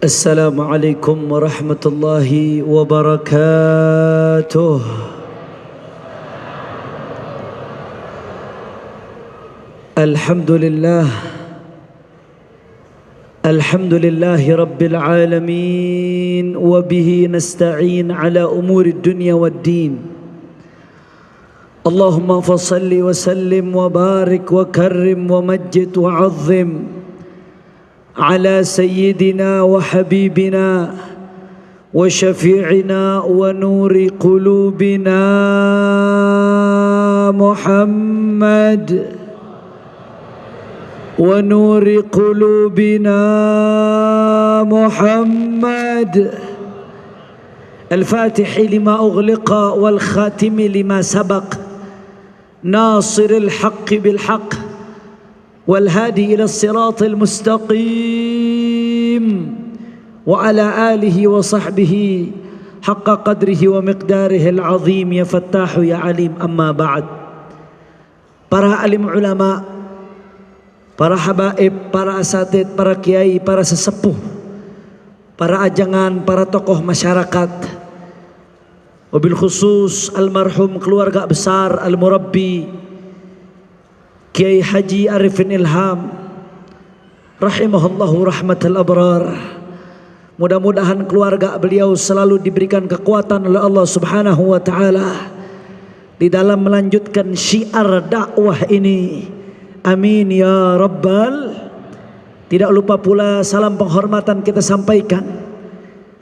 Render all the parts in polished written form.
السلام عليكم ورحمة الله وبركاته. الحمد لله رب العالمين، وبه نستعين على أمور الدنيا والدين. اللهم فصل وسلم وبارك وكرم ومجد وعظم على سيدنا وحبيبنا وشفيعنا ونور قلوبنا محمد ونور قلوبنا محمد الفاتح لما أغلق والخاتم لما سبق ناصر الحق بالحق والهادي إلى الصراط المستقيم وعلى آله وصحبه حق قدره ومقداره العظيم. يا فتاح يا عليم. أما بعد. Para alim ulama, para habaib, para asatid, para kiai, para sesepuh, para ajangan, para tokoh masyarakat, wabil khusus almarhum keluarga besar al-murabbi Kiai Haji Arifin Ilham rahimahullahu rahmatal abrar. Mudah-mudahan keluarga beliau selalu diberikan kekuatan oleh Allah Subhanahu wa taala di dalam melanjutkan syiar dakwah ini. Amin ya rabbal. Tidak lupa pula salam penghormatan kita sampaikan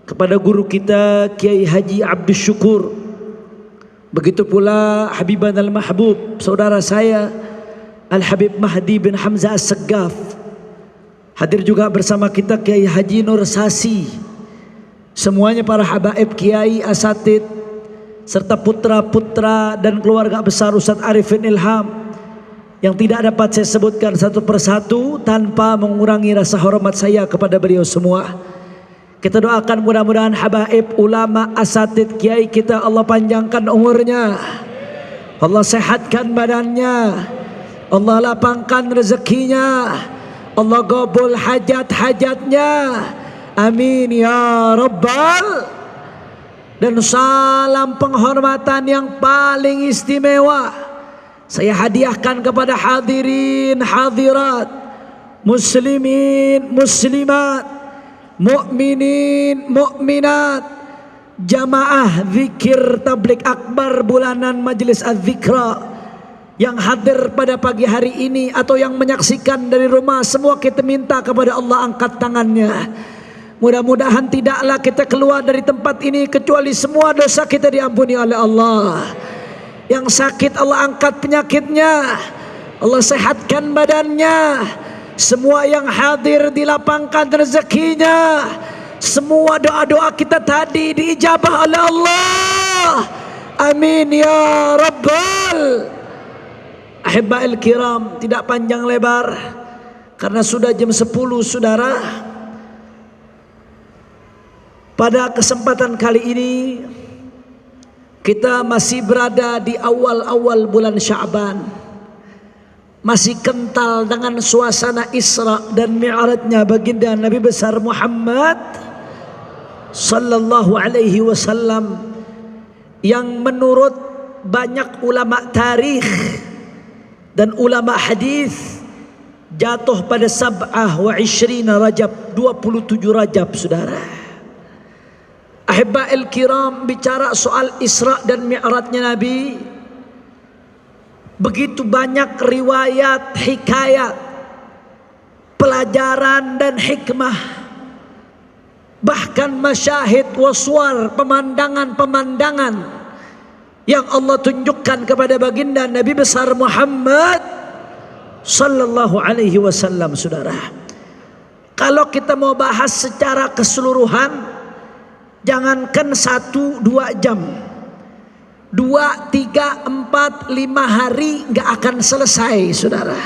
kepada guru kita Kiai Haji Abdus Syukur. Begitu pula Habiban al-Mahbub, saudara saya Al-Habib Mahdi bin Hamzah As-Saggaf. Hadir juga bersama kita Kiai Haji Nur Sasi. Semuanya para habaib, kiai, asatid, serta putra-putra dan keluarga besar Ustadz Arifin Ilham yang tidak dapat saya sebutkan satu persatu tanpa mengurangi rasa hormat saya kepada beliau semua. Kita doakan mudah-mudahan habaib, ulama, asatid, kiai kita Allah panjangkan umurnya, Allah sehatkan badannya, Allah lapangkan rezekinya, Allah gabul hajat-hajatnya. Amin ya rabbal. Dan salam penghormatan yang paling istimewa saya hadiahkan kepada hadirin hadirat, muslimin muslimat, mukminin mukminat, jamaah zikir tabligh akbar bulanan Majelis Az-Zikra yang hadir pada pagi hari ini atau yang menyaksikan dari rumah. Semua kita minta kepada Allah angkat tangannya. Mudah-mudahan tidaklah kita keluar dari tempat ini kecuali semua dosa kita diampuni oleh Allah. Yang sakit Allah angkat penyakitnya, Allah sehatkan badannya. Semua yang hadir dilapangkan rezekinya. Semua doa-doa kita tadi diijabah oleh Allah. Amin ya rabbal. Ahibba'il kiram, tidak panjang lebar karena sudah jam 10 saudara. Pada kesempatan kali ini kita masih berada di awal-awal bulan Sya'ban. Masih kental dengan suasana Isra dan Mi'rajnya baginda Nabi besar Muhammad sallallahu alaihi wasallam yang menurut banyak ulama tarikh dan ulama hadis jatuh pada sab'ah wa ishrina Rajab, 27 Rajab saudara. Ahibba'il kiram, bicara soal Isra dan Mi'rajnya Nabi, begitu banyak riwayat, hikayat, pelajaran dan hikmah, bahkan masyahid waswar, pemandangan-pemandangan yang Allah tunjukkan kepada baginda Nabi besar Muhammad sallallahu alaihi wasallam saudara. Kalau kita mau bahas secara keseluruhan, jangankan 1-2 jam, 2, 3, 4, 5 hari gak akan selesai saudara.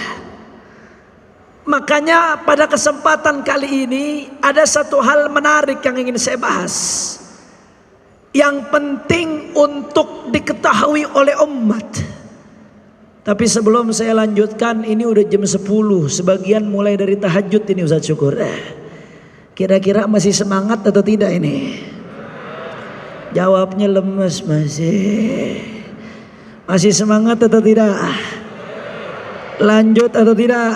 Makanya pada kesempatan kali ini ada satu hal menarik yang ingin saya bahas, yang penting untuk diketahui oleh umat. Tapi sebelum saya lanjutkan, ini udah jam 10, sebagian mulai dari tahajud ini Ustaz Syukur. Kira-kira masih semangat atau tidak ini? Jawabnya lemes. Masih semangat atau tidak? Lanjut atau tidak?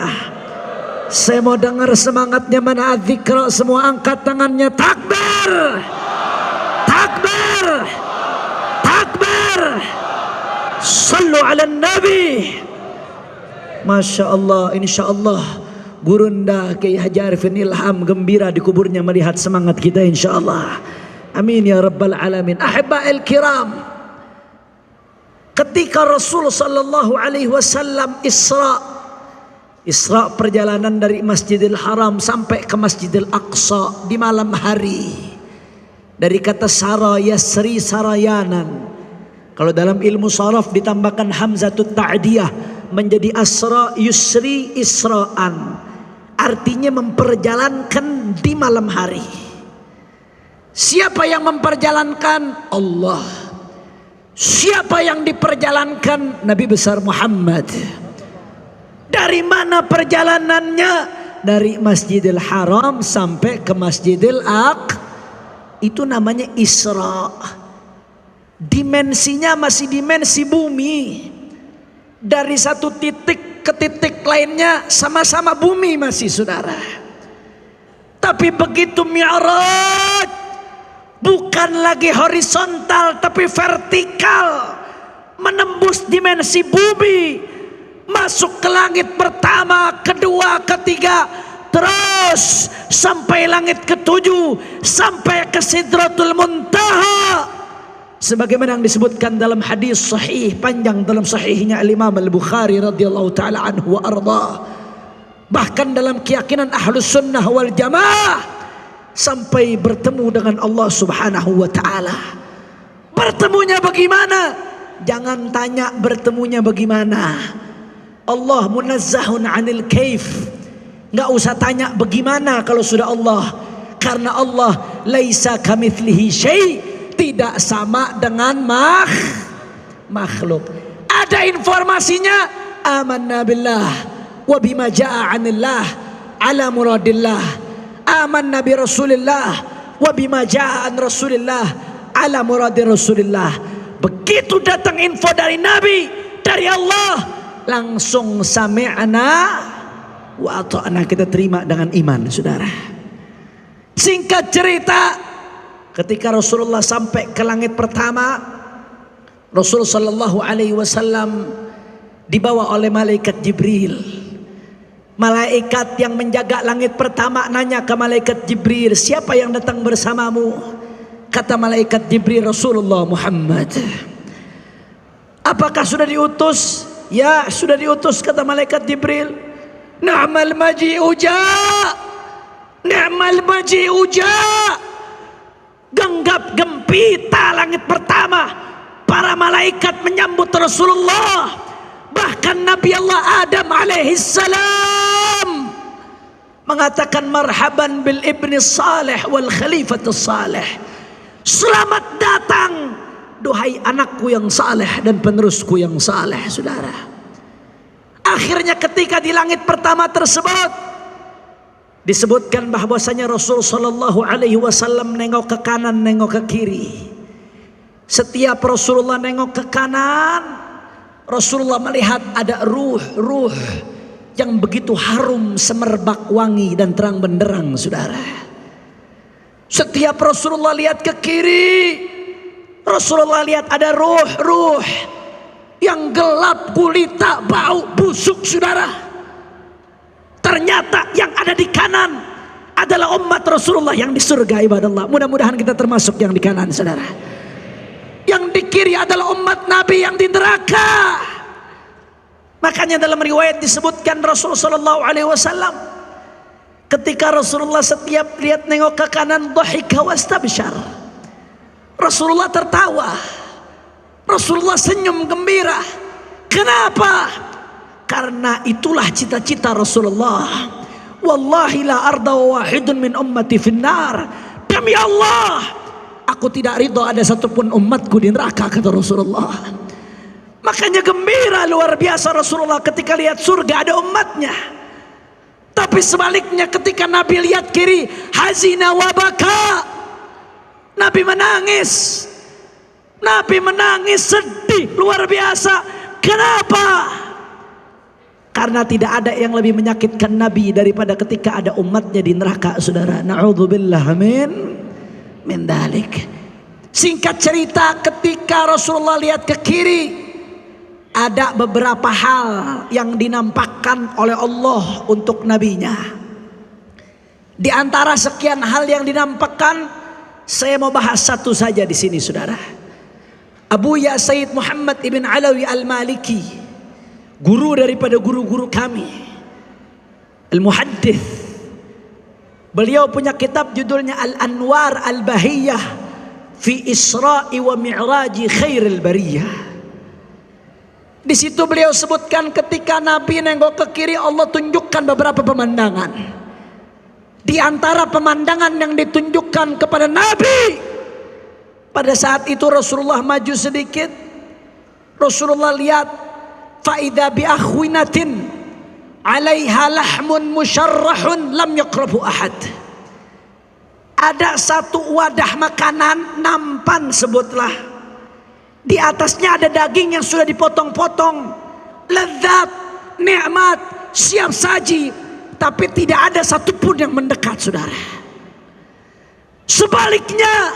Saya mau dengar semangatnya. Mana adzikra? Semua angkat tangannya. Takbir, takbir, takbir. Sallu ala nabi. Masya Allah. Insya Allah Gurunda Kiai Haji Arifin Ilham gembira di kuburnya melihat semangat kita, insya Allah. Amin ya rabbal alamin. Ahibba'il kiram, ketika Rasul sallallahu alaihi wasallam Isra perjalanan dari Masjidil Haram sampai ke Masjidil Aqsa di malam hari. Dari kata sara yasri sarayanan. Kalau dalam ilmu sharaf ditambahkan hamzatut ta'diyah menjadi asra yusri isra'an. Artinya memperjalankan di malam hari. Siapa yang memperjalankan? Allah. Siapa yang diperjalankan? Nabi besar Muhammad. Dari mana perjalanannya? Dari Masjidil Haram sampai ke Masjidil Aqsa. Itu namanya Isra. Dimensinya masih dimensi bumi. Dari satu titik ke titik lainnya sama-sama bumi masih, saudara. Tapi begitu Mi'raj, bukan lagi horizontal tapi vertikal, menembus dimensi bumi, masuk ke langit pertama, kedua, ketiga, terus sampai langit ketujuh, sampai ke Sidratul Muntaha. Sebagaimana yang disebutkan dalam hadis sahih panjang dalam sahihnya Al-Imam Al-Bukhari radhiyallahu taala anhu wa arda. Bahkan dalam keyakinan Ahlus Sunnah wal Jamaah, sampai bertemu dengan Allah Subhanahu wa taala. Bertemunya bagaimana? Jangan tanya bertemunya bagaimana. Allah munazzahun 'anil kaif. Enggak usah tanya bagaimana kalau sudah Allah. Karena Allah laisa kamitslihi syai', tidak sama dengan makhluk. Ada informasinya, amanna billah wa bima jaa 'anillah ala muradillah. Amanna bi Rasulillah wa bima jaa an Rasulillah ala muradi Rasulillah. Begitu datang info dari Nabi, dari Allah, langsung sami'na wa ata'na, kita terima dengan iman, saudara. Singkat cerita, ketika Rasulullah sampai ke langit pertama, Rasul sallallahu alaihi wasallam dibawa oleh malaikat Jibril. Malaikat yang menjaga langit pertama nanya ke malaikat Jibril, siapa yang datang bersamamu? Kata malaikat Jibril, Rasulullah Muhammad. Apakah sudah diutus? Ya, sudah diutus, kata malaikat Jibril. Ni'mal maji'u ja', ni'mal maji'u ja'. Genggap gempita langit pertama, para malaikat menyambut Rasulullah. Bahkan Nabi Allah Adam alaihissalam mengatakan marhaban bil ibni salih wal khalifatus salih. Selamat datang duhai anakku yang saleh dan penerusku yang saleh, saudara. Akhirnya ketika di langit pertama tersebut disebutkan bahwasanya Rasul sallallahu alaihi wasallam nengok ke kanan, nengok ke kiri. Setiap Rasulullah nengok ke kanan, Rasulullah melihat ada ruh yang begitu harum, semerbak wangi dan terang benderang, saudara. Setiap Rasulullah lihat ke kiri, Rasulullah lihat ada ruh yang gelap gulita, bau busuk, saudara. Ternyata yang ada di kanan adalah umat Rasulullah yang di surga, ibadallah. Mudah-mudahan kita termasuk yang di kanan, saudara. Yang di kiri adalah umat Nabi yang di neraka. Makanya dalam riwayat disebutkan Rasul sallallahu alaihi wasallam, ketika Rasulullah setiap lihat nengok ke kanan, dhahika wastabsyar. Rasulullah tertawa, Rasulullah senyum gembira. Kenapa? Karena itulah cita-cita Rasulullah. Wallahi la arda wahidun min ummati finnar. Demi Allah, aku tidak ridho ada satupun umatku di neraka, kata Rasulullah. Makanya gembira luar biasa Rasulullah ketika lihat surga ada umatnya. Tapi sebaliknya ketika Nabi lihat kiri, hazina wa baka, Nabi menangis. Nabi menangis sedih luar biasa. Kenapa? Karena tidak ada yang lebih menyakitkan Nabi daripada ketika ada umatnya di neraka, saudara. Na'udzubillah min dalik. Singkat cerita, ketika Rasulullah lihat ke kiri, ada beberapa hal yang dinampakkan oleh Allah untuk nabinya. Di antara sekian hal yang dinampakkan, saya mau bahas satu saja di sini, saudara. Abu Ya Sayyid Muhammad ibn Alawi al-Maliki, guru daripada guru-guru kami, al-muhaddith. Beliau punya kitab judulnya Al-Anwar Al-Bahiyah fi Isra'i wa Mi'raji Khairil Bariyah. Di situ beliau sebutkan ketika Nabi nengok ke kiri, Allah tunjukkan beberapa pemandangan. Di antara pemandangan yang ditunjukkan kepada Nabi, pada saat itu Rasulullah maju sedikit. Rasulullah lihat, faida bi akhwinatin 'alaiha lahmun musyarrahun lam yaqrabu ahad. Ada satu wadah makanan, nampan sebutlah. Di atasnya ada daging yang sudah dipotong-potong, lezat, nikmat, siap saji, tapi tidak ada satupun yang mendekat, saudara. Sebaliknya,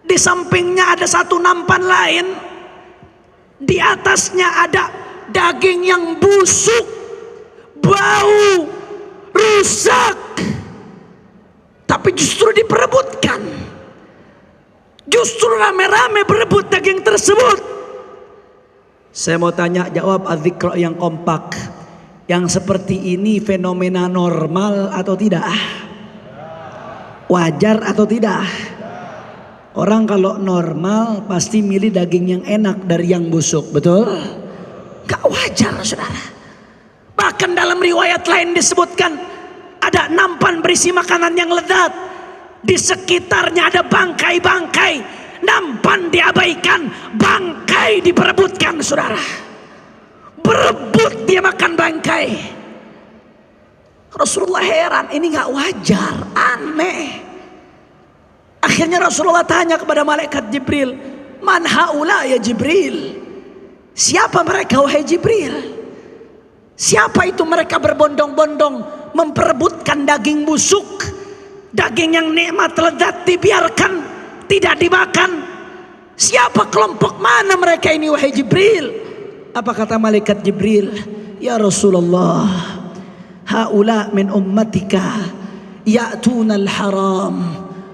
di sampingnya ada satu nampan lain, di atasnya ada daging yang busuk, bau, rusak, tapi justru diperebutkan. Justru rame-rame berebut daging tersebut. Saya mau tanya, jawab adzikra yang kompak. Yang seperti ini fenomena normal atau tidak? Wajar atau tidak? Orang kalau normal pasti milih daging yang enak dari yang busuk, betul? Gak wajar, saudara. Bahkan dalam riwayat lain disebutkan ada nampan berisi makanan yang lezat, di sekitarnya ada bangkai-bangkai, nampan diabaikan, bangkai diperebutkan, saudara. Berebut dia makan bangkai. Rasulullah heran, ini gak wajar, aneh. Akhirnya Rasulullah tanya kepada malaikat Jibril, man haula ya Jibril? Siapa mereka wahai Jibril? Siapa itu mereka berbondong-bondong memperebutkan daging busuk, daging yang nikmat lezat dibiarkan, tidak dimakan? Siapa kelompok mana mereka ini wahai Jibril? Apa kata malaikat Jibril? Ya Rasulullah, haula min ummatika ya'tuna al-haram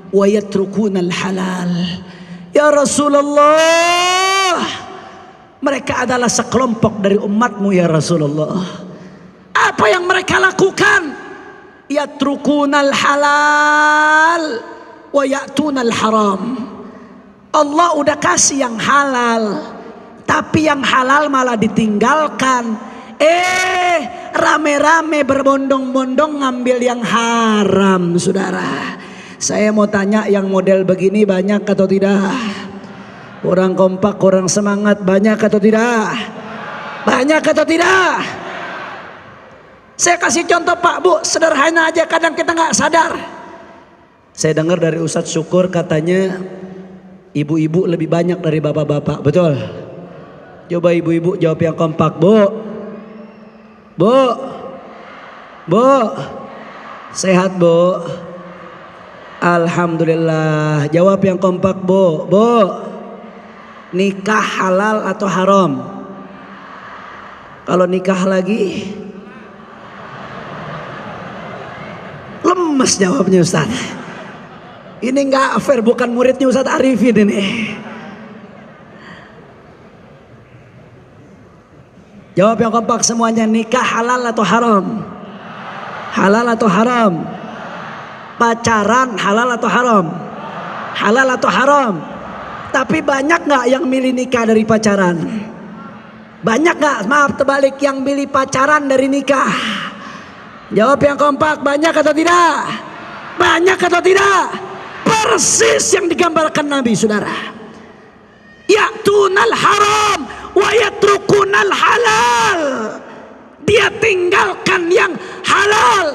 wa yatrukuna al-halal. Ya Rasulullah, mereka adalah sekelompok dari umatmu ya Rasulullah. Apa yang mereka lakukan? Yatrukuna al-halal wa ya'tuna al-haram. Allah udah kasih yang halal, tapi yang halal malah ditinggalkan. Rame-rame berbondong-bondong ngambil yang haram, saudara. Saya mau tanya, yang model begini banyak atau tidak? Orang kompak, orang semangat, banyak atau tidak? Banyak atau tidak? Saya kasih contoh Pak Bu, sederhana aja, kadang kita nggak sadar. Saya dengar dari Ustadz Syukur katanya ibu-ibu lebih banyak dari bapak-bapak, betul? Coba ibu-ibu jawab yang kompak, Bu. Bu, Bu, sehat Bu? Alhamdulillah. Jawab yang kompak, Bu. Bu, nikah halal atau haram? Kalau nikah lagi lemes jawabnya Ustaz. Ini nggak fair, bukan muridnya Ustaz Arifin ini. Jawab yang kompak semuanya, nikah halal atau haram? Halal atau haram? Pacaran halal atau haram? Halal atau haram? Tapi banyak nggak yang milih nikah dari pacaran? Banyak nggak? Maaf terbalik, yang milih pacaran dari nikah? Jawab yang kompak, banyak atau tidak? Banyak atau tidak? Persis yang digambarkan Nabi, saudara. Ya'tunal haram wa yatrukunal halal. Dia tinggalkan yang halal,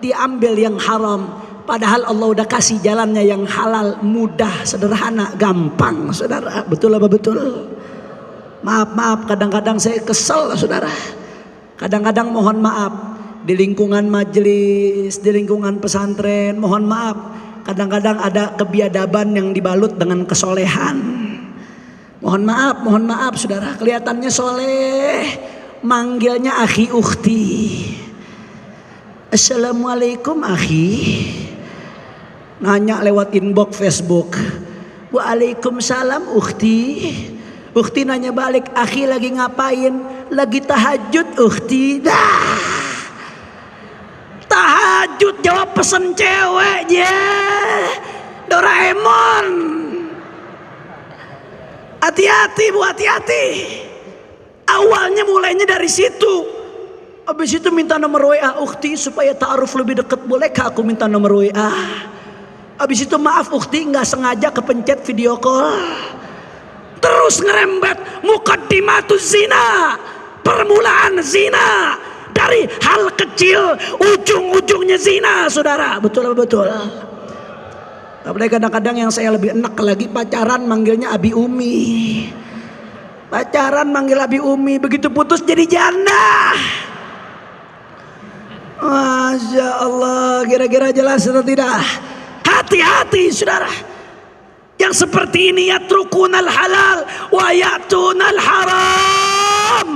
diambil yang haram. Padahal Allah udah kasih jalannya yang halal, mudah, sederhana, gampang, saudara. Betul apa betul? Maaf, kadang-kadang saya kesel, saudara. Kadang-kadang mohon maaf, di lingkungan majelis, di lingkungan pesantren, mohon maaf, kadang-kadang ada kebiadaban yang dibalut dengan kesolehan. Mohon maaf, saudara. Kelihatannya soleh, manggilnya akhi ukhti. Assalamualaikum akhi. Nanya lewat inbox Facebook. Waalaikumsalam ukhti. Ukhti nanya balik, akhi lagi ngapain? Lagi tahajud ukhti. Dah. Tahajud jawab pesen cewek ya. Doraemon. Hati-hati bu, hati-hati. Awalnya mulainya dari situ. Habis itu minta nomor WA ukhti supaya ta'aruf lebih dekat. Bolehkah aku minta nomor WA? Habis itu maaf ukhti, nggak sengaja kepencet video call. Terus ngerembet muqaddimatuz zina, permulaan zina, dari hal kecil ujung-ujungnya zina, saudara. Betul betul. Tapi kadang-kadang yang saya lebih enak lagi, pacaran manggilnya Abi Umi. Pacaran manggil Abi Umi, begitu putus jadi janda. Masya Allah, kira-kira jelas atau tidak? Hati-hati saudara. Yang seperti ini yatrukunal halal wa ya'tunal haram.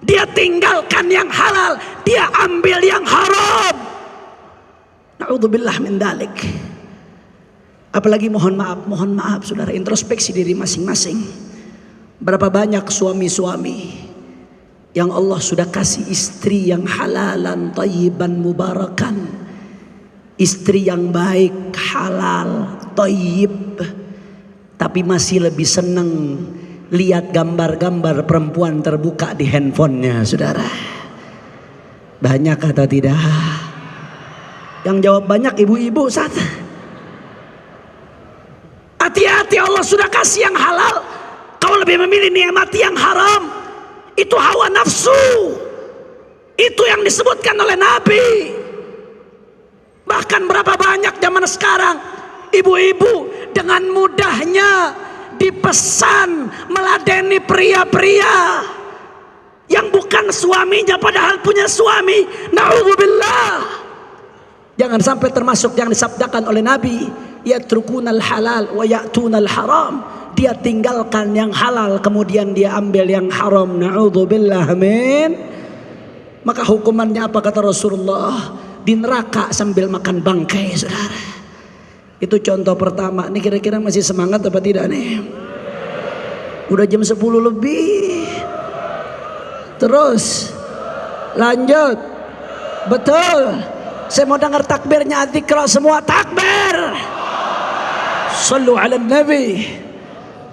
Dia tinggalkan yang halal, dia ambil yang haram. Na'udzubillah min dalik. Apalagi mohon maaf saudara, introspeksi diri masing-masing. Berapa banyak suami-suami yang Allah sudah kasih istri yang halalan, thayyiban, mubarakan. Istri yang baik, halal, thayyib. Tapi masih lebih senang lihat gambar-gambar perempuan terbuka di handphonenya, saudara. Banyak atau tidak? Yang jawab banyak ibu-ibu saat. Hati-hati, Allah sudah kasih yang halal. Kau lebih memilih nikmati yang haram. Itu hawa nafsu. Itu yang disebutkan oleh Nabi. Bahkan berapa banyak zaman sekarang ibu-ibu dengan mudahnya dipesan meladeni pria-pria yang bukan suaminya padahal punya suami. Na'udzubillah. Jangan sampai termasuk yang disabdakan oleh Nabi, yatrukunal halal wa ya'tunal haram. Dia tinggalkan yang halal kemudian dia ambil yang haram. Na'udzubillah min. Maka hukumannya apa kata Rasulullah? Di neraka sambil makan bangkai, saudara. Itu contoh pertama. Ini kira-kira masih semangat apa tidak nih? Udah jam 10 lebih. Terus lanjut. Betul. Saya mau dengar takbirnya Adzikra semua. Takbir. Sallu ala Nabi.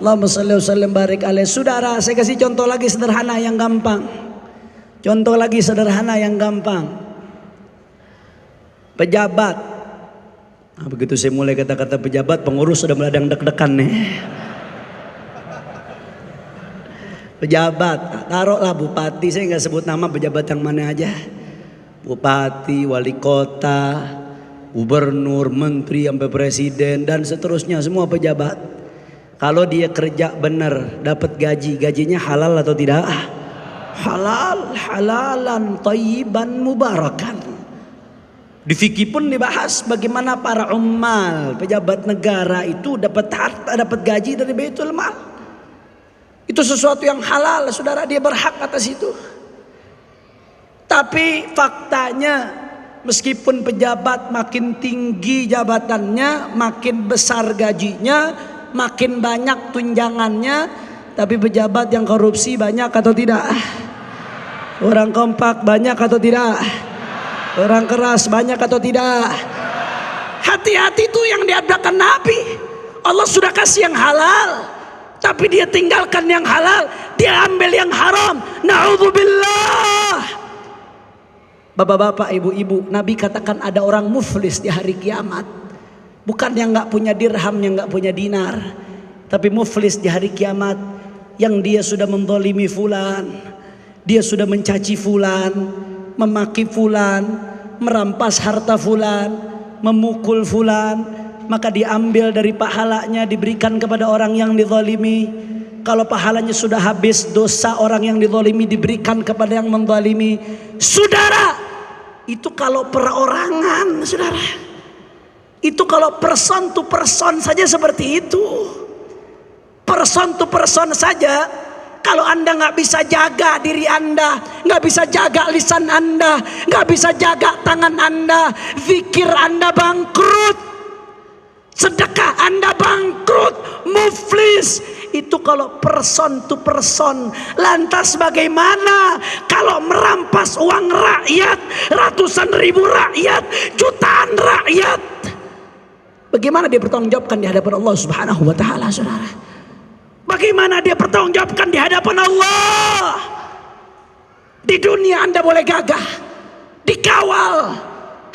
Allahumma salli wa sallim barik alaih. Saudara, saya kasih contoh lagi sederhana yang gampang. Contoh lagi sederhana yang gampang. Pejabat. Nah, begitu saya mulai kata-kata pejabat, pengurus sudah mulai ada yang deg-degan nih. Pejabat, taruhlah bupati, saya nggak sebut nama pejabat yang mana aja. Bupati, wali kota, gubernur, menteri, sampai presiden dan seterusnya, semua pejabat. Kalau dia kerja benar, dapat gaji, gajinya halal atau tidak? Halal, halalan, thayyiban, mubarakan. Di fikih pun dibahas bagaimana para ummal, pejabat negara itu dapat harta, dapat gaji dari Baitul Mal. Itu sesuatu yang halal, saudara, dia berhak atas itu. Tapi faktanya meskipun pejabat makin tinggi jabatannya, makin besar gajinya, makin banyak tunjangannya, tapi pejabat yang korupsi banyak atau tidak? Orang kompak banyak atau tidak? Orang keras banyak atau tidak? Hati-hati itu yang diadakan Nabi. Allah sudah kasih yang halal, tapi dia tinggalkan yang halal, dia ambil yang haram. Na'udzubillah. Bapak-bapak, ibu-ibu, Nabi katakan ada orang muflis di hari kiamat. Bukan yang gak punya dirham, yang gak punya dinar, tapi muflis di hari kiamat yang dia sudah menzalimi fulan, dia sudah mencaci fulan, memaki fulan, merampas harta fulan, memukul fulan, maka diambil dari pahalanya diberikan kepada orang yang dizalimi. Kalau pahalanya sudah habis, dosa orang yang dizalimi diberikan kepada yang menzalimi. Saudara, itu kalau perorangan, saudara. Itu kalau person to person saja seperti itu. Person to person saja. Kalau Anda nggak bisa jaga diri Anda, nggak bisa jaga lisan Anda, nggak bisa jaga tangan Anda, zikir Anda bangkrut, sedekah Anda bangkrut, muflis. Itu kalau person to person. Lantas bagaimana kalau merampas uang rakyat, ratusan ribu rakyat, jutaan rakyat? Bagaimana dia bertanggung jawabkan di hadapan Allah Subhanahu wa taala, saudara? Bagaimana dia bertanggungjawabkan di hadapan Allah? Di dunia Anda boleh gagah, dikawal,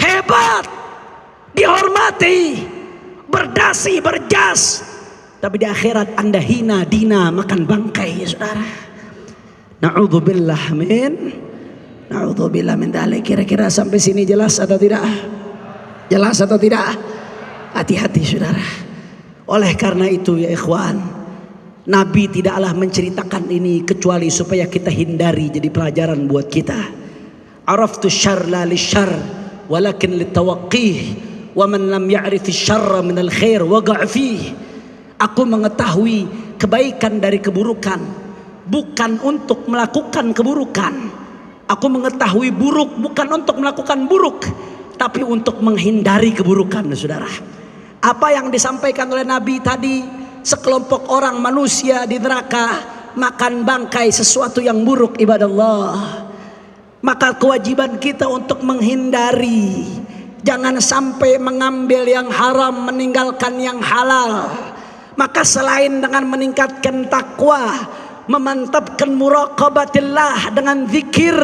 hebat, dihormati, berdasi, berjas, tapi di akhirat Anda hina, dina, makan bangkai, saudara. Na'udzubillah min dzalik. Kira-kira sampai sini jelas atau tidak? Jelas atau tidak? Hati-hati, saudara. Oleh karena itu ya ikhwan, Nabi tidaklah menceritakan ini kecuali supaya kita hindari, jadi pelajaran buat kita. Araftu syarr la lisyarr walakin litawaqqih wa man lam ya'rif syarra minal khair waqa' fih. Aku mengetahui kebaikan dari keburukan bukan untuk melakukan keburukan. Aku mengetahui buruk bukan untuk melakukan buruk, tapi untuk menghindari keburukan, saudara. Apa yang disampaikan oleh Nabi tadi, sekelompok orang manusia di neraka makan bangkai sesuatu yang buruk, ibadallah. Maka kewajiban kita untuk menghindari, jangan sampai mengambil yang haram, meninggalkan yang halal. Maka selain dengan meningkatkan takwa, memantapkan muraqabatillah dengan zikir,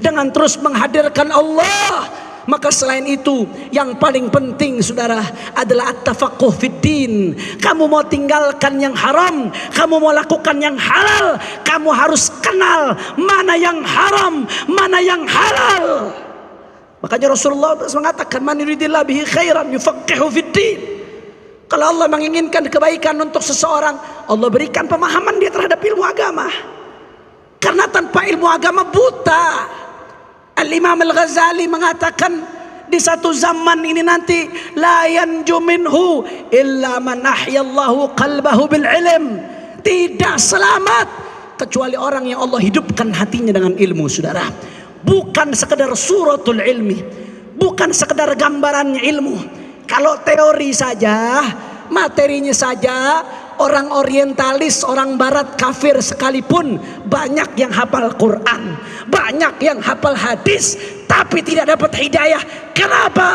dengan terus menghadirkan Allah, maka selain itu yang paling penting, saudara, adalah at-tafaqquh fid din. Kamu mau tinggalkan yang haram, kamu mau lakukan yang halal, kamu harus kenal mana yang haram, mana yang halal. Makanya Rasulullah mengatakan, man yuridillahu bihi khairan yufaqihu fid din. Kalau Allah menginginkan kebaikan untuk seseorang, Allah berikan pemahaman dia terhadap ilmu agama. Karena tanpa ilmu agama buta. Al-Imam Al-Ghazali mengatakan, di satu zaman ini nanti la yanju minhu illa man ahyallahu qalbahu bil ilm. Tidak selamat kecuali orang yang Allah hidupkan hatinya dengan ilmu, saudara. Bukan sekedar suratul ilmi, bukan sekedar gambarannya ilmu. Kalau teori saja, materinya saja, orang orientalis, orang barat kafir sekalipun banyak yang hafal Quran, banyak yang hafal hadis, tapi tidak dapat hidayah. Kenapa?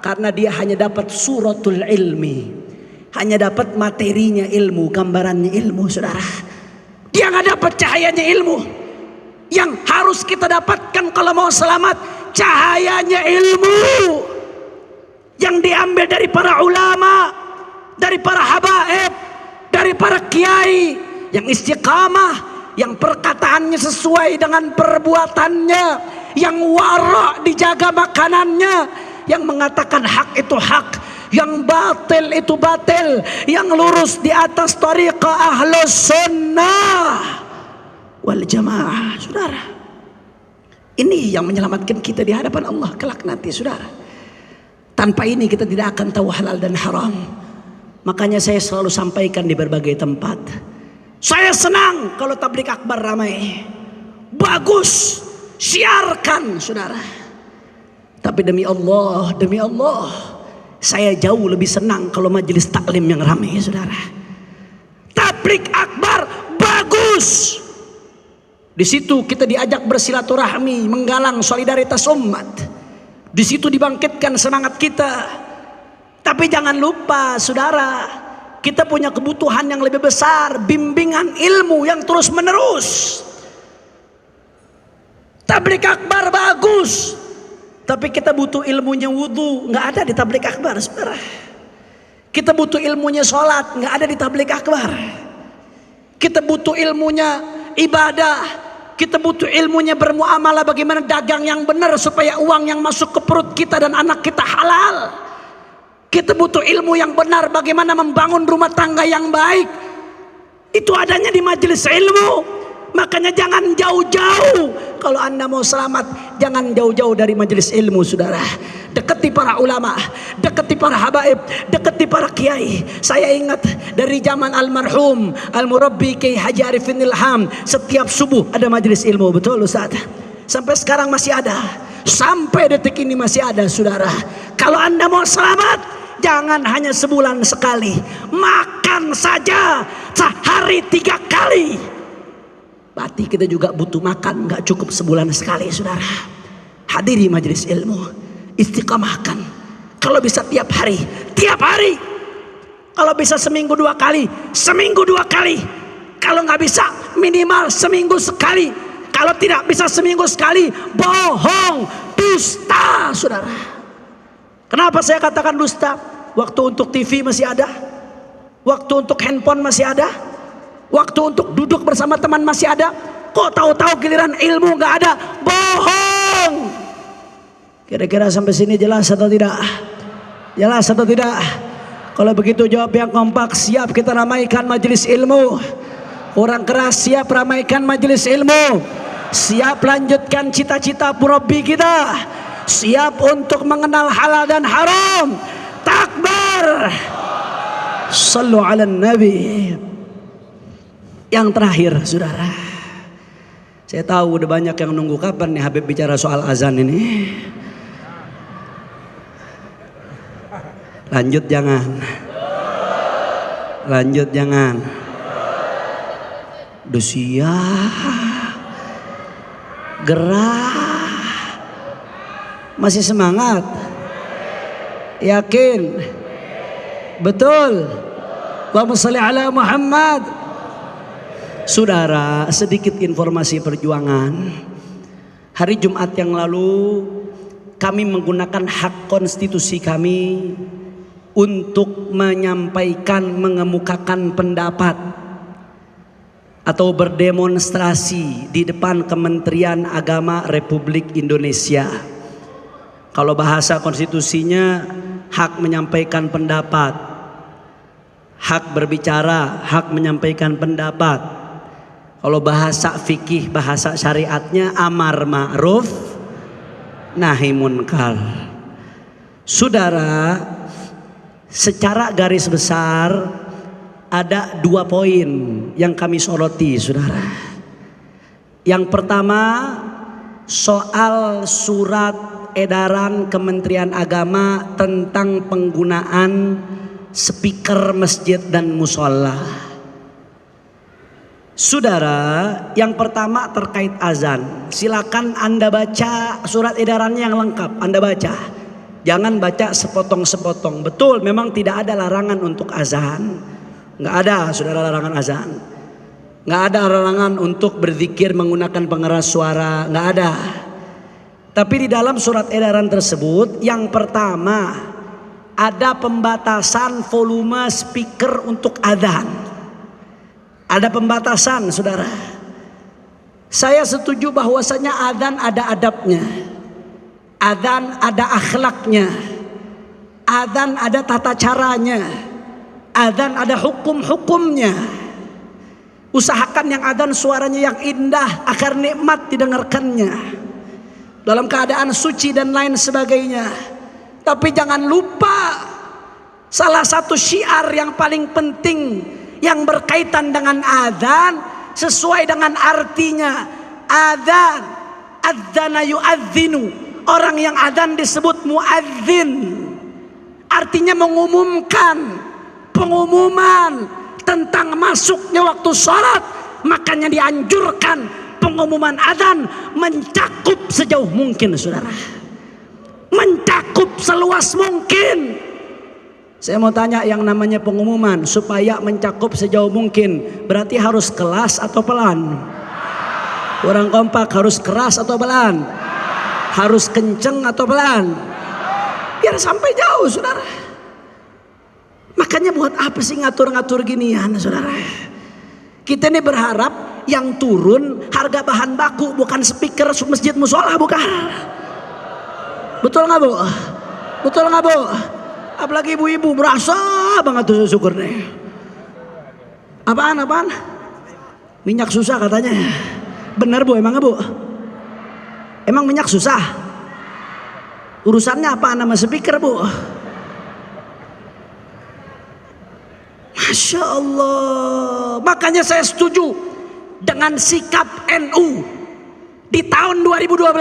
Karena dia hanya dapat suratul ilmi, hanya dapat materinya ilmu, gambarannya ilmu, saudara. Dia nggak dapat cahayanya ilmu. Yang harus kita dapatkan kalau mau selamat, cahayanya ilmu yang diambil dari para ulama, dari para habaib, dari para kiai yang istiqamah, yang perkataannya sesuai dengan perbuatannya, yang wara' dijaga makanannya, yang mengatakan hak itu hak, yang batil itu batil, yang lurus di atas tariqah ahlus sunnah wal jamaah, saudara. Ini yang menyelamatkan kita di hadapan Allah kelak nanti, saudara. Tanpa ini kita tidak akan tahu halal dan haram. Makanya saya selalu sampaikan di berbagai tempat, saya senang kalau tablik akbar ramai, bagus, siarkan, saudara. Tapi demi Allah, saya jauh lebih senang kalau majelis taklim yang ramai, saudara. Tablik akbar bagus, di situ kita diajak bersilaturahmi, menggalang solidaritas umat. Di situ dibangkitkan semangat kita. Tapi jangan lupa, saudara, kita punya kebutuhan yang lebih besar, bimbingan ilmu yang terus menerus. Tablik akbar bagus, tapi kita butuh ilmunya wudu, nggak ada di tablik akbar, saudara. Kita butuh ilmunya sholat, nggak ada di tablik akbar. Kita butuh ilmunya ibadah, Kita butuh ilmunya bermuamalah, bagaimana dagang yang benar supaya uang yang masuk ke perut kita dan anak kita halal. Kita butuh ilmu yang benar bagaimana membangun rumah tangga yang baik. Itu adanya di majelis ilmu. Makanya jangan jauh-jauh. Kalau Anda mau selamat, jangan jauh-jauh dari majelis ilmu, saudara. Dekati para ulama, dekati para habaib, dekati para kiai. Saya ingat dari zaman almarhum Al-Murabbi Kiai Haji Arifin Ilham, setiap subuh ada majelis ilmu, betul Ustaz? Sampai sekarang masih ada. Sampai detik ini masih ada, saudara. Kalau Anda mau selamat, jangan hanya sebulan sekali. Makan saja sehari 3 kali. Berarti kita juga butuh makan, nggak cukup sebulan sekali, saudara. Hadiri majelis ilmu, istiqamahkan. Kalau bisa tiap hari, tiap hari. Kalau bisa seminggu 2 kali, seminggu 2 kali. Kalau nggak bisa, minimal seminggu sekali. Kalau tidak bisa seminggu sekali, bohong, dusta, saudara. Kenapa saya katakan dusta? Waktu untuk TV masih ada, waktu untuk handphone masih ada, waktu untuk duduk bersama teman masih ada. Kok tahu-tahu giliran ilmu nggak ada? Bohong. Kira-kira sampai sini jelas atau tidak? Jelas atau tidak? Kalau begitu jawab yang kompak. Siap kita ramaikan majelis ilmu. Kurang keras, siap ramaikan majelis ilmu. Siap lanjutkan cita-cita Murabbi kita. Siap untuk mengenal halal dan haram. Takbir. Sallu ala nabi. Yang terakhir, saudara, saya tahu udah banyak yang nunggu kapan nih Habib bicara soal azan ini. Lanjut jangan. Lanjut jangan. Dusia. Gerah. Masih semangat? Yakin? Betul? Allahumma shalli ala Muhammad. Saudara, sedikit informasi perjuangan. Hari Jumat yang lalu kami menggunakan hak konstitusi kami untuk menyampaikan, mengemukakan pendapat atau berdemonstrasi di depan Kementerian Agama Republik Indonesia. Kalau bahasa konstitusinya hak menyampaikan pendapat, hak berbicara, hak menyampaikan pendapat. Kalau bahasa fikih, bahasa syariatnya amar ma'ruf nahi munkar. Saudara, secara garis besar ada 2 poin yang kami soroti, saudara. Yang pertama, soal surat edaran Kementerian Agama tentang penggunaan speaker masjid dan musola. Saudara, yang pertama terkait azan. Silakan Anda baca surat edarannya yang lengkap. Anda baca. Jangan baca sepotong-sepotong. Betul, memang tidak ada larangan untuk azan. Nggak ada, saudara, larangan azan. Nggak ada larangan untuk berzikir menggunakan pengeras suara. Nggak ada. Tapi di dalam surat edaran tersebut, yang pertama ada pembatasan volume speaker untuk azan. Ada pembatasan, saudara. Saya setuju bahwasanya adzan ada adabnya, adzan ada akhlaknya, adzan ada tata caranya, adzan ada hukum-hukumnya. Usahakan yang adzan suaranya yang indah agar nikmat didengarkannya, dalam keadaan suci dan lain sebagainya. Tapi jangan lupa salah satu syiar yang paling penting yang berkaitan dengan adzan sesuai dengan artinya. Adzan, adzana yu'adzinu. Orang yang adzan disebut muadzin. Artinya mengumumkan, pengumuman tentang masuknya waktu sholat. Makanya dianjurkan pengumuman adzan mencakup sejauh mungkin, saudara. Mencakup seluas mungkin. Saya mau tanya, yang namanya pengumuman supaya mencakup sejauh mungkin berarti harus kelas atau pelan? Kurang kompak, harus keras atau pelan? Harus kenceng atau pelan? Biar sampai jauh, saudara. Makanya buat apa sih ngatur-ngatur ginian, saudara? Kita ini berharap yang turun harga bahan baku, bukan speaker masjid musola, bukan. Betul nggak Bu? Betul nggak Bu? Apalagi ibu-ibu merasa banget tuh syukur nih. Apaan? Minyak susah katanya. Benar Bu, emangnya Bu? Emang minyak susah? Urusannya apa nama speaker Bu? Masya Allah. Makanya saya setuju dengan sikap NU di tahun 2012.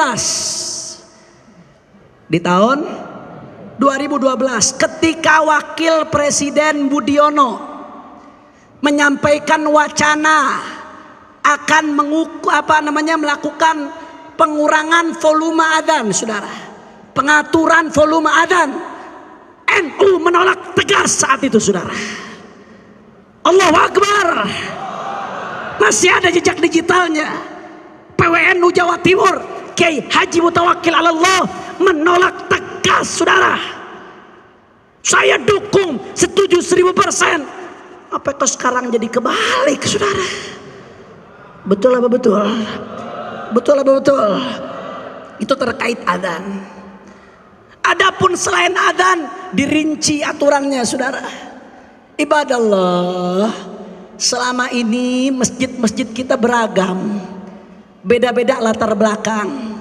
Di tahun 2012 ketika Wakil Presiden Budiono menyampaikan wacana akan melakukan pengurangan volume adzan, saudara. Pengaturan volume adzan. NU menolak tegas saat itu, saudara. Allahu Akbar. Masih ada jejak digitalnya. PWNU Jawa Timur Kiai Haji Mutawakkil Allah menolak tegas, saudara. Saya dukung, setuju 1000%. Apa kok sekarang jadi kebalik, saudara? Betul apa betul? Betul apa betul? Itu terkait adzan. Adapun selain adzan dirinci aturannya, saudara. Ibadallah, selama ini masjid-masjid kita beragam, beda-beda latar belakang.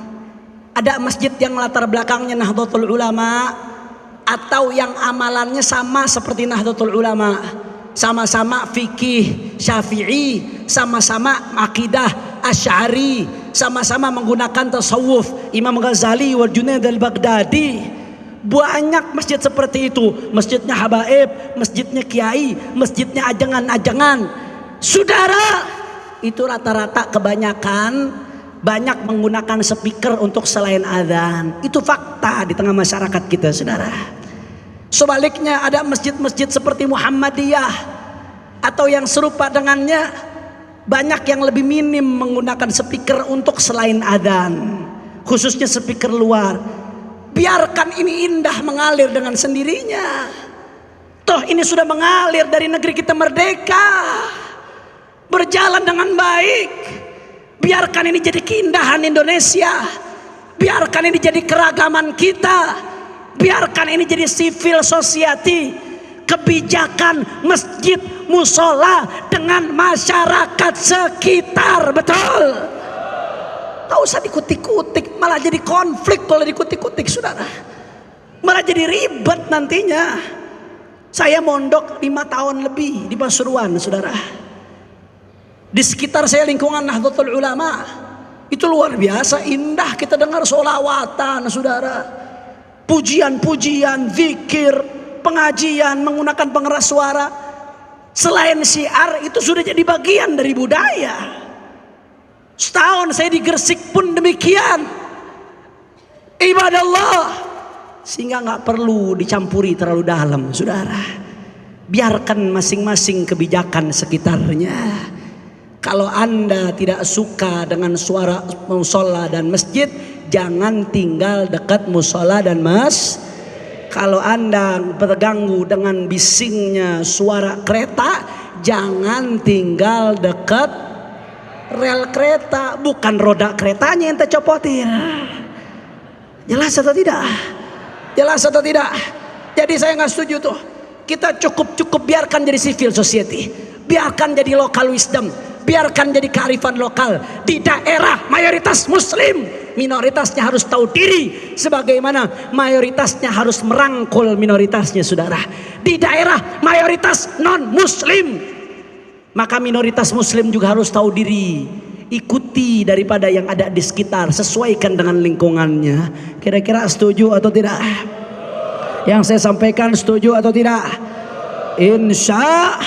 Ada masjid yang latar belakangnya Nahdlatul Ulama, atau yang amalannya sama seperti Nahdlatul Ulama, sama-sama fikih Syafi'i, sama-sama akidah Asy'ari, sama-sama menggunakan tasawuf Imam Ghazali wa Junaid al-Baghdadi. Banyak masjid seperti itu. Masjidnya habaib, masjidnya kiai, masjidnya ajangan-ajangan. Saudara, itu rata-rata kebanyakan banyak menggunakan speaker untuk selain adzan. Itu fakta di tengah masyarakat kita, saudara. Sebaliknya ada masjid-masjid seperti Muhammadiyah atau yang serupa dengannya, banyak yang lebih minim menggunakan speaker untuk selain adzan, khususnya speaker luar. Biarkan ini indah mengalir dengan sendirinya. Toh ini sudah mengalir dari negeri kita merdeka, berjalan dengan baik. Biarkan ini jadi keindahan Indonesia. Biarkan ini jadi keragaman kita. Biarkan ini jadi civil society, kebijakan masjid musola dengan masyarakat sekitar. Betul. Tak usah dikutik-kutik, malah jadi konflik kalau dikutik-kutik, saudara. Malah jadi ribet nantinya. Saya mondok 5 tahun lebih di Pasuruan, saudara. Di sekitar saya lingkungan Nahdlatul Ulama, itu luar biasa indah kita dengar sholawatan, saudara. Pujian-pujian, zikir, pengajian menggunakan pengeras suara. Selain syiar, itu sudah jadi bagian dari budaya. Setahun saya di Gresik pun demikian. Ibadallah. Sehingga nggak perlu dicampuri terlalu dalam, saudara. Biarkan masing-masing kebijakan sekitarnya. Kalau Anda tidak suka dengan suara musola dan masjid, jangan tinggal dekat musola dan Kalau Anda terganggu dengan bisingnya suara kereta, jangan tinggal dekat rel kereta, bukan roda keretanya yang tercopotin. Jelas atau tidak? Jelas atau tidak? Jadi saya nggak setuju tuh. Kita cukup biarkan jadi civil society, biarkan jadi local wisdom, biarkan jadi kearifan lokal. Di daerah mayoritas muslim, minoritasnya harus tahu diri, sebagaimana mayoritasnya harus merangkul minoritasnya, saudara. Di daerah mayoritas non muslim, maka minoritas muslim juga harus tahu diri. Ikuti daripada yang ada di sekitar, sesuaikan dengan lingkungannya. Kira-kira setuju atau tidak? Yang saya sampaikan setuju atau tidak? Insya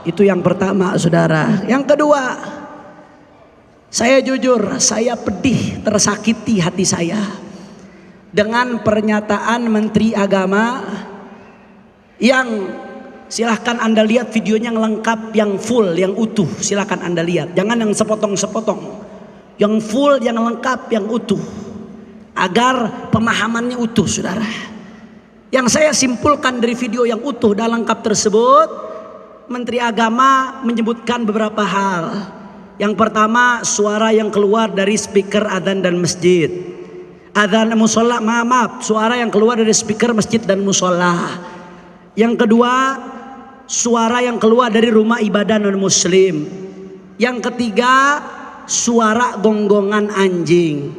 itu yang pertama, saudara. Yang kedua, saya jujur, saya pedih, tersakiti hati saya dengan pernyataan Menteri Agama yang silahkan Anda lihat videonya yang lengkap, yang full, yang utuh. Silahkan Anda lihat, jangan yang sepotong-sepotong. Yang full, yang lengkap, yang utuh, agar pemahamannya utuh, saudara. Yang saya simpulkan dari video yang utuh dan lengkap tersebut, Menteri Agama menyebutkan beberapa hal. Yang pertama, suara yang keluar dari speaker adzan dan masjid. Adzan musola, maaf, suara yang keluar dari speaker masjid dan musola. Yang kedua, suara yang keluar dari rumah ibadah non muslim. Yang ketiga, suara gonggongan anjing.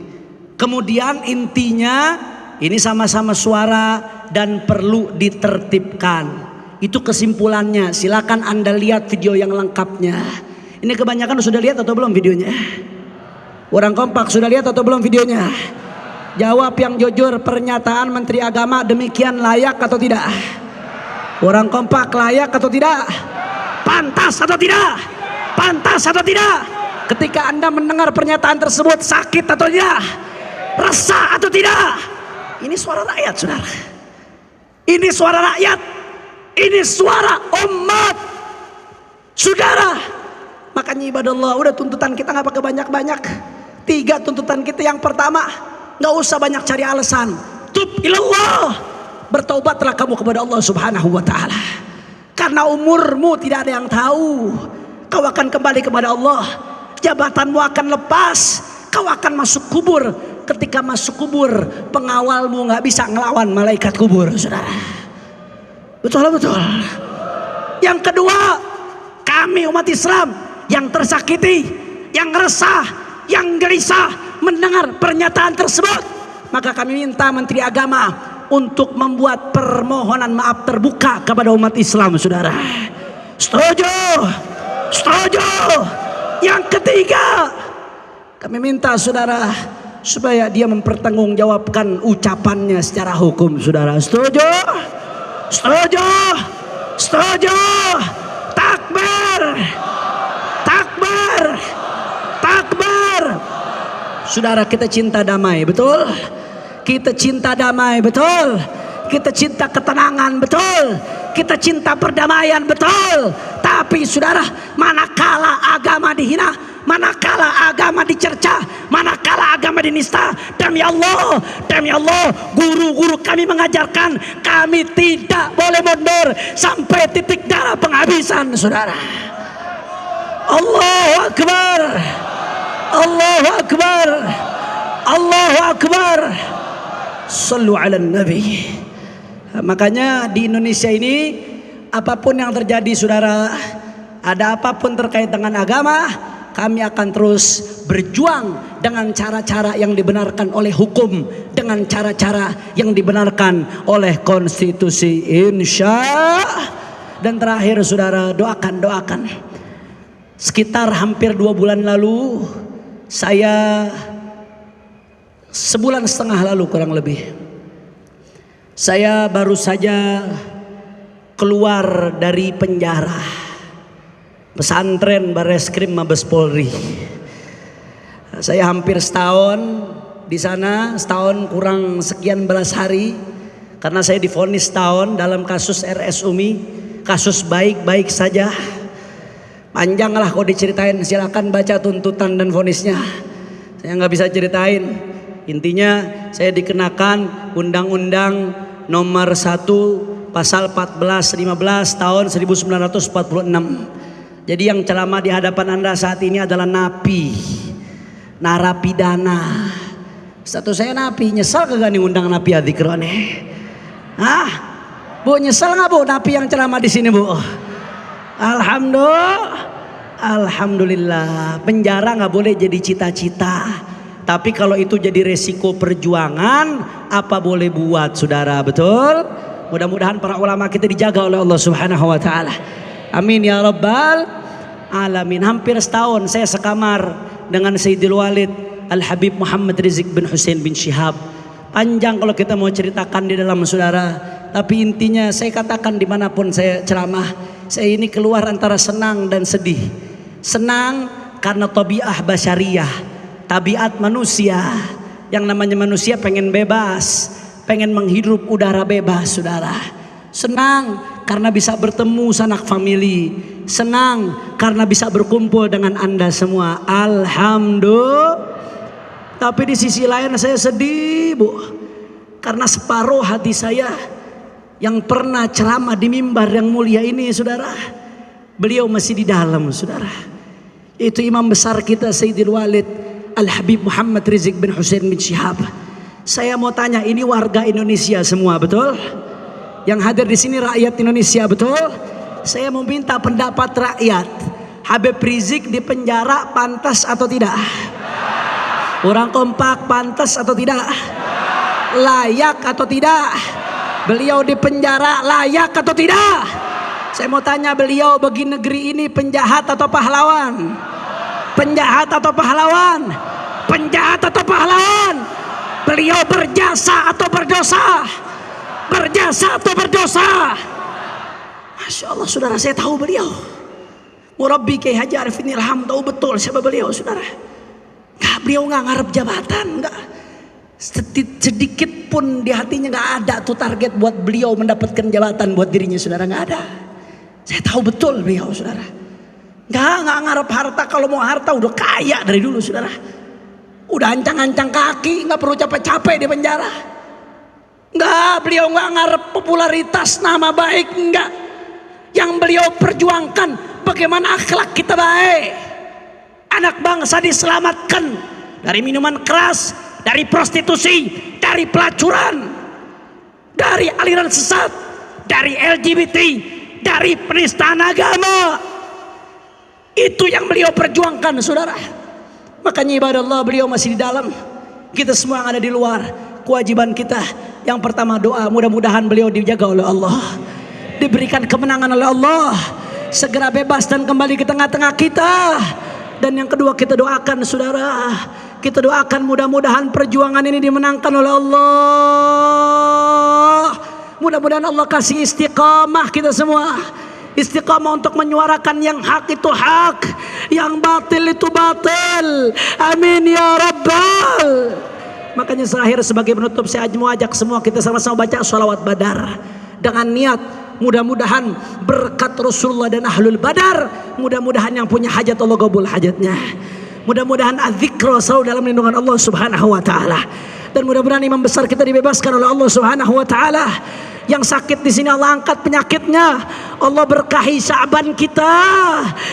Kemudian intinya ini sama-sama suara dan perlu ditertibkan. Itu kesimpulannya. Silakan Anda lihat video yang lengkapnya. Ini kebanyakan sudah lihat atau belum videonya? Orang kompak sudah lihat atau belum videonya? Jawab yang jujur, pernyataan Menteri Agama demikian layak atau tidak? Orang kompak layak atau tidak? Pantas atau tidak? Pantas atau tidak? Ketika Anda mendengar pernyataan tersebut, sakit atau tidak? Resah atau tidak? Ini suara rakyat, saudara. Ini suara rakyat. Ini suara umat, saudara. Makanya ibadah Allah, udah tuntutan kita nggak pakai banyak-banyak. 3 tuntutan kita. Yang pertama, nggak usah banyak cari alasan. Tub ilallah, bertaubatlah kamu kepada Allah Subhanahu Wa Taala. Karena umurmu tidak ada yang tahu. Kau akan kembali kepada Allah. Jabatanmu akan lepas. Kau akan masuk kubur. Ketika masuk kubur, pengawalmu nggak bisa ngelawan malaikat kubur, saudara. Betul. Yang kedua, kami umat Islam yang tersakiti, yang resah, yang gelisah mendengar pernyataan tersebut, maka kami minta Menteri Agama untuk membuat permohonan maaf terbuka kepada umat Islam, saudara. Setuju? Setuju? Yang ketiga, kami minta saudara supaya dia mempertanggungjawabkan ucapannya secara hukum, saudara. Setuju? Setuju? Setuju? Takbir! Takbir! Takbir! Saudara, kita cinta damai, betul? Kita cinta damai, betul? Kita cinta ketenangan, betul? Kita cinta perdamaian, betul? Tapi saudara, manakala agama dihina, manakala agama dicerca, manakala agama dinista, demi Allah, guru-guru kami mengajarkan kami tidak boleh mundur sampai titik darah penghabisan, saudara. Allahu Akbar, Allahu Akbar, Allahu Akbar. Sallu ala Nabi. Makanya di Indonesia ini, apapun yang terjadi, saudara, ada apapun terkait dengan agama, kami akan terus berjuang dengan cara-cara yang dibenarkan oleh hukum, dengan cara-cara yang dibenarkan oleh konstitusi, insya. Dan terakhir, saudara, doakan. Sekitar hampir 2 bulan lalu, saya 1,5 bulan lalu kurang lebih, saya baru saja keluar dari penjara pesantren Bareskrim Mabes Polri. Saya hampir setahun di sana, setahun kurang sekian belas hari, karena saya divonis setahun dalam kasus RS Umi, kasus baik-baik saja. Panjang lah kalau diceritain, silakan baca tuntutan dan vonisnya. Saya nggak bisa ceritain. Intinya saya dikenakan Undang-Undang Nomor 1 Pasal 14-15 tahun 1946. Jadi yang ceramah di hadapan Anda saat ini adalah napi, narapidana. Status saya napi. Nyesal kagak nih undang napi adikrone? Hah? Bu, nyesal nggak bu napi yang ceramah di sini, bu? Alhamdulillah. Penjara nggak boleh jadi cita-cita. Tapi kalau itu jadi resiko perjuangan, apa boleh buat, saudara, betul? Mudah-mudahan para ulama kita dijaga oleh Allah Subhanahu Wa Taala. Amin ya Rabbal Alamin. Hampir setahun saya sekamar dengan Sayyidil Walid Al-Habib Muhammad Rizik bin Hussein bin Syihab. Panjang kalau kita mau ceritakan di dalam, saudara. Tapi intinya saya katakan dimanapun saya ceramah, saya ini keluar antara senang dan sedih. Senang karena tabiat basyariyah, tabiat manusia. Yang namanya manusia pengen bebas, pengen menghirup udara bebas, saudara. Senang karena bisa bertemu sanak famili. Senang karena bisa berkumpul dengan Anda semua. Alhamdulillah. Tapi di sisi lain saya sedih, bu, karena separuh hati saya yang pernah ceramah di mimbar yang mulia ini, saudara, beliau masih di dalam, saudara. Itu imam besar kita Sayyidil Walid Al-Habib Muhammad Rizik bin Hussein bin Syihab. Saya mau tanya, ini warga Indonesia semua, betul? Yang hadir di sini rakyat Indonesia, betul? Saya mau minta pendapat rakyat. Habib Rizik di penjara pantas atau tidak? Orang Kompak pantas atau tidak? Layak atau tidak? Beliau di penjara layak atau tidak? Saya mau tanya, beliau bagi negeri ini penjahat atau pahlawan? Penjahat atau pahlawan? Penjahat atau pahlawan? Beliau berjasa atau berdosa? Berjasa atau berdosa? Masya Allah, saudara, saya tahu beliau. Murabbi Kiai Haji Arifin Ilham, tahu betul siapa beliau, saudara. Beliau nggak ngarep jabatan, nggak. Sedikit pun di hatinya nggak ada tuh target buat beliau mendapatkan jabatan buat dirinya, saudara, nggak ada. Saya tahu betul beliau, saudara. Nggak ngarep harta. Kalau mau harta udah kaya dari dulu, saudara. Udah ancang-ancang kaki, nggak perlu capek-capek di penjara. Nggak, beliau nggak ngarep popularitas, nama baik, nggak. Yang beliau perjuangkan bagaimana akhlak kita baik. Anak bangsa diselamatkan dari minuman keras, dari prostitusi, dari pelacuran, dari aliran sesat, dari LGBT, dari penistaan agama. Itu yang beliau perjuangkan, saudara. Makanya ibadah Allah, beliau masih di dalam, kita semua yang ada di luar. Kewajiban kita yang pertama doa, mudah-mudahan beliau dijaga oleh Allah, diberikan kemenangan oleh Allah, segera bebas dan kembali ke tengah-tengah kita. Dan yang kedua, kita doakan, saudara, kita doakan mudah-mudahan perjuangan ini dimenangkan oleh Allah. Mudah-mudahan Allah kasih istiqamah kita semua, istiqamah untuk menyuarakan yang hak itu hak, yang batil itu batil. Amin ya Rabbal. Makanya terakhir sebagai penutup, saya mau ajak semua kita sama-sama baca sholawat Badar dengan niat mudah-mudahan berkat Rasulullah dan Ahlul Badar, mudah-mudahan yang punya hajat Allah kabul hajatnya. Mudah-mudahan adzikra selalu dalam lindungan Allah Subhanahu wa taala. Dan mudah-mudahan imam besar kita dibebaskan oleh Allah Subhanahu wa taala. Yang sakit di sini Allah angkat penyakitnya. Allah berkahi Sya'ban kita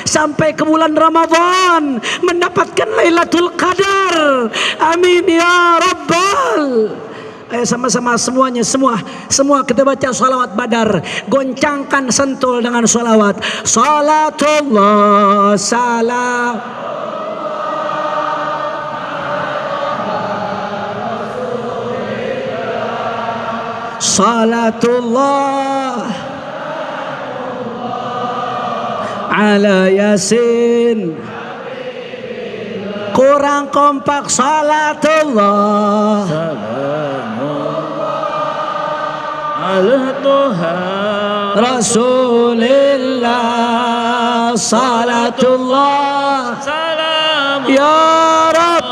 sampai ke bulan Ramadan mendapatkan Lailatul Qadar. Amin ya Rabbal. Ayo sama-sama semuanya, semua kita baca sholawat Badar. Goncangkan sentul dengan sholawat. Salatullah salam. Salatullah ala Yasin. Kurang kompak. Salatullah ala Tuhan Rasulillah. Salatullah salam ya Rabb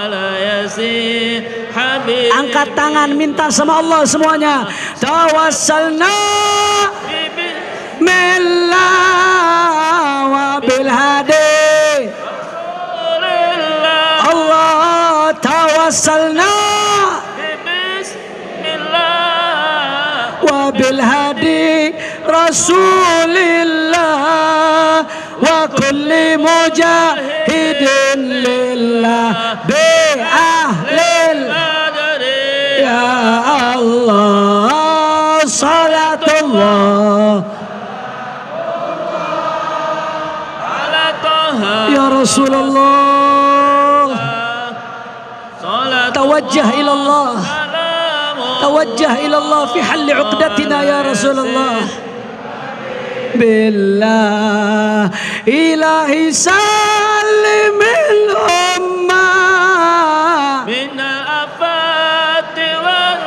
ala Yasin. Angkat tangan minta sama Allah semuanya. Tawassalna billah wa bil hadi. Allah tawassalna bismillah wa bil hadi Rasulillah wa kulli mujahidin lillah bi ahlil. Ya Allah, salatullah ala Taha ya Rasulullah. Tawajjah ila Allah, tawajjah ila Allah fi halli uqdatina ya Rasulullah. Billah ilahi salimil ummah min al-afati wan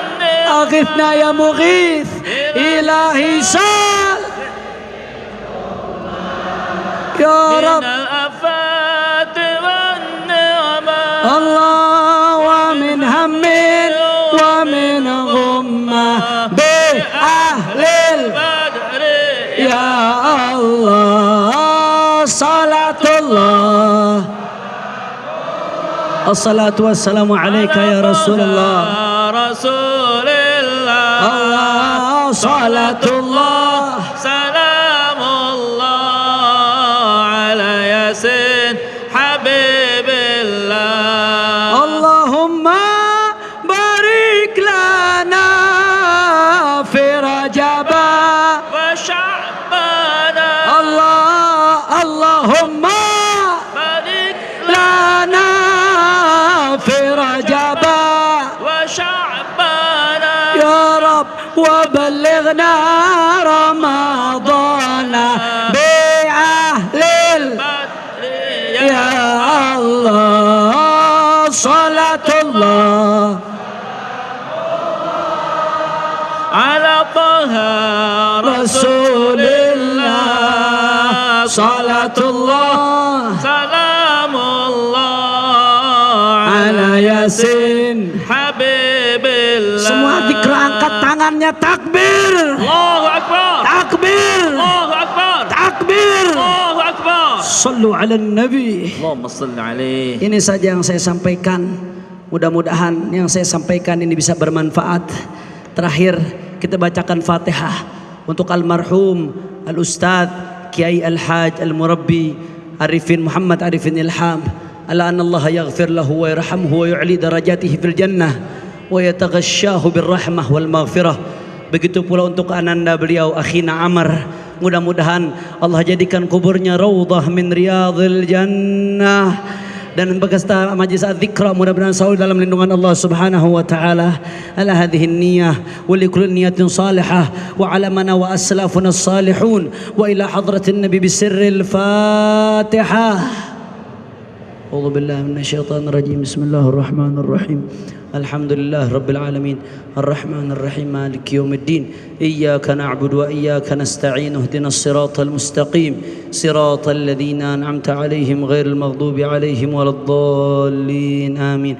aghithna ya mughith. Ilahi sal ya Rabb Allah wa min hammin wa min ghummah bi ahlil ya Allah. Salatullah assalatu wassalamu alaika ya Rasulullah. Allah salatullah salamullah ala Yasin. وبلغنا رمضان بأهل يا الله صلاة الله على طه رسول الله صلاة الله سلام الله على ياسين حبيب الله. Semua dikra angkat tangannya, takbir, Allahu Akbar, takbir, Allahu Akbar, takbir. Allahu Akbar. Sallu ala nabi. Allahumma salli alaihi. Ini saja yang saya sampaikan. Mudah-mudahan yang saya sampaikan ini bisa bermanfaat. Terakhir kita bacakan Fatihah untuk almarhum Al-Ustadz Kiai Al-Haj Al-Murabbi Arifin Muhammad Arifin Ilham. Ala anna Allah yaghfir lahu wa yarhamhu wa yu'li darajatihi fil jannah wa yataghasyahu birrahmah wal maghfirah. Begitu pula untuk ananda beliau akhina Amar. Mudah-mudahan Allah jadikan kuburnya raudhah min riyadhil jannah. Dan beserta majlis adzikra mudah-mudahan selalu dalam lindungan Allah Subhanahu wa taala. Ala hadhihi niyyah wa li kulli niyatin salihah wa ala mana wa aslafuna salihun wa ila hadratin nabi bisirril Fatihah. A'udzu billahi minasyaitonir rajim. Bismillahirrahmanirrahim. Alhamdulillah rabbil alamin. Arrahmanir rahim. Maliki yaumiddin. Iyyaka na'budu wa iyyaka nasta'in. Ihdinas siratal mustaqim. Siratal ladzina an'amta 'alaihim ghairil maghdubi 'alaihim waladdallin. Amin.